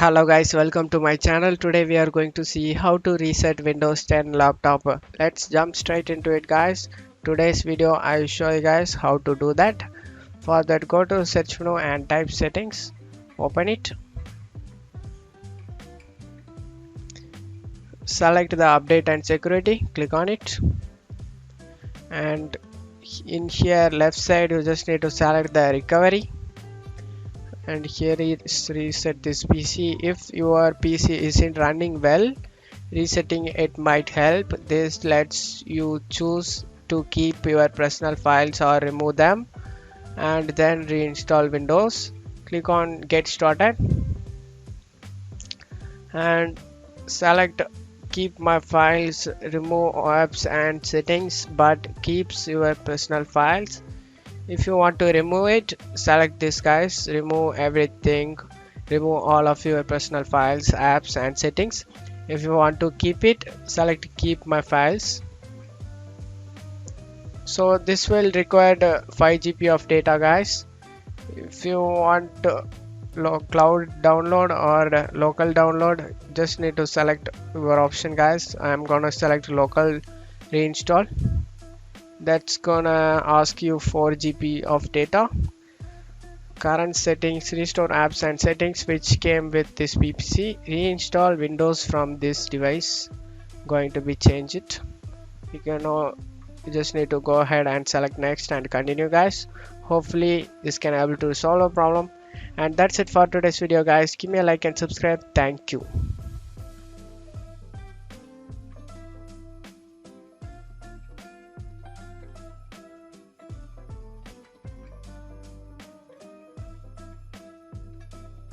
Hello guys, welcome to my channel. Today we are going to see how to reset Windows 10 laptop. Let's jump straight into it guys. Today's video I will show you guys how to do that. For that, go to search menu and type settings. Open it. Select the update and security. Click on it. And in here left side you just need to select the recovery. And here is reset this PC. If your PC isn't running well, resetting it might help. This lets you choose to keep your personal files or remove them and then reinstall Windows. Click on get started and select keep my files, remove apps and settings, but keeps your personal files. If you want to remove it, select this guys, remove everything, remove all of your personal files, apps and settings. If you want to keep it, select keep my files. So this will require 5 GB of data guys. If you want cloud download or local download, just need to select your option guys. I'm gonna select local reinstall. That's gonna ask you 4 GB of data. Current settings, restore apps and settings which came with this PC. Reinstall Windows from this device. Going to be change it. You just need to go ahead and select next and continue guys. Hopefully this can able to resolve a problem. And that's it for today's video guys. Give me a like and subscribe. Thank you.